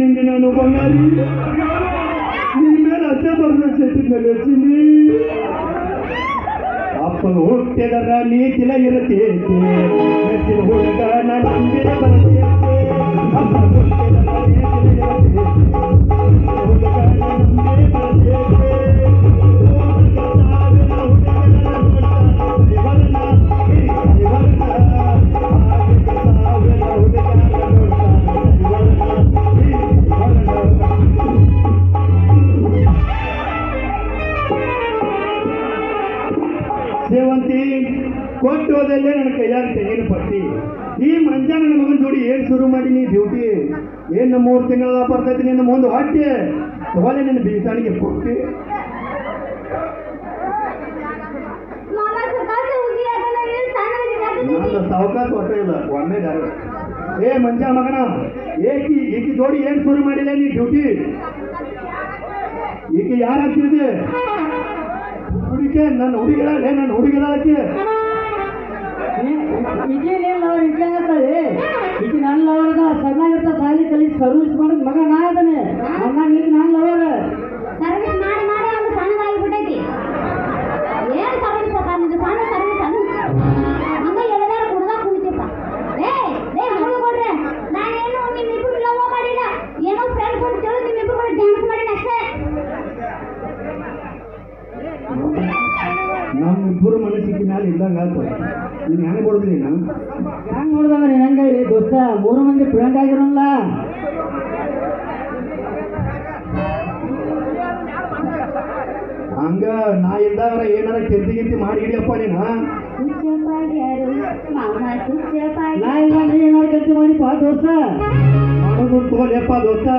ನಿಂಗೆ ನಾನು ಬಂಗಾರಿ ನಿನ್ನ ಮೇಲೆ ಅಷ್ಟೇ ಬರಲು ಸೆಟ್ಟಿನಲ್ಲಿ ಚಿನ್ನಿ ಅಪ್ಪನ ಹುಟ್ಟಿದರ ನೀತಿಲ ಇರತೇತಿ ಮೆಚ್ಚಿನ ಹುಡುಗ ನಂಬಿ ಬರತೇತಿ ಅಪ್ಪನ ಹುಟ್ಟಿದರ ನೀತಿಲ ಇರತೇತಿ ಹುಡುಗ ನಂಬಿ ಬರತೇತಿ ಸೇವಂತಿ ಕೊಟ್ಟು ಹೋದಲ್ಲೇ ನನ್ನ ಕೈಯಾಗ ತೆಂಗಿನ ಪಟ್ಟಿ ಈ ಮಂಜ ನನ್ನ ಮಗನ ಜೋಡಿ ಏನು ಶುರು ಮಾಡಿ ನೀ ಡ್ಯೂಟಿ ಏನು 3 ತಿಂಗಳ ಬರ್ತೈತಿ ನಿನ್ನ ಮುಂದೆ ಹೊಟ್ಟಿ ತಗೊಳ್ಳೆ ನಿನ್ನ ಬೀಸಾಣಿಗೆ ಕೊಟ್ಟಿ ನನ್ನ ಸಾವಕಾಶ ಹೊಟ್ಟೆ ಇಲ್ಲ ಒಮ್ಮೆ ಏ ಮಂಜ ಮಗನ ಈಕಿ ಜೋಡಿ ಏನು ಶುರು ಮಾಡಿಲ್ಲ ನೀ ಡ್ಯೂಟಿ ಈಕೆ ಯಾರಾಗ್ತಿದ್ದೆ ಹುಡುಗಿ ನನ್ನ ಹುಡುಗಿರೇ ನನ್ನ ಹುಡುಗಿರಕ್ಕೆ ಈಗ ನನ್ನ ಲವರ್ಗ ಸಣ್ಣಾಗಿರ್ತ ಸಾಲಿ ಕಲಿ ಸರ್ವಿಸ್ ಮಾಡೋದು ಮಗ ನಾ ಅದನ್ನೇ ಅನ್ನ ಈಗ ನನ್ನ ಲವರ್ ಸರ್ವಿಸ್ ಮಾಡಿ ಮಾಡಿ ಒಂದು ಸಣ್ಣದಾಗಿಬಿಟ್ಟೈತಿ ಏನು ಸರ್ವಿಸ್ ಅಪ್ಪ ನಿಂದು ಸಣ್ಣ ಸರ್ವಿಸ್ ಅದು ಹಂಗ ಎಳೆದಾರ ಕುಡ್ದಾಗ ಕುಣಿತಪ್ಪ ಹಂಗೆ ಕೊಡ್ರೆ ನಾನೇನು ನಿಮ್ಮಿಬ್ರು ಲವ್ ಮಾಡಿಲ್ಲ ಏನೋ ಫ್ರೆಂಡ್ಸ್ ಅಂತ ಹೇಳಿ ನಿಮ್ಮಿಬ್ರು ಕೂಡ ಡ್ಯಾನ್ಸ್ ಮಾಡಿನ ಅಷ್ಟೇ ನಮ್ಮಿಬ್ಬರು ಮನಸ್ಸಿಗೆ ಮ್ಯಾಲೆ ಇದ್ದಂಗೆ ಆಯ್ತು ನೀನು ಹೆಂಗೆ ಕೊಡ್ತೀನಿ ನಾನು ಹೆಂಗೆ ನೋಡ್ದಂಗ ನೀನು ಹೆಂಗೆ ದೋಸ್ತ 3 ಮಂದಿ ಫ್ರೆಂಡ್ ಆಗಿರೋಲ್ಲ ಹಂಗ ನಾ ಇಲ್ದಾಗ ಏನಾರ ಕೆಂತಿ ಮಾಡಿ ಹಿಡಿಯಪ್ಪ ನೀನು ನಾ ಇಲ್ಲ ನೀ ಏನಾರು ಕೆಲಸ ಮಾಡಿಪ್ಪ ದೋಸ್ತ ಮಾಡೋದು ತಗೋಲಿಯಪ್ಪ ದೋಸ್ತ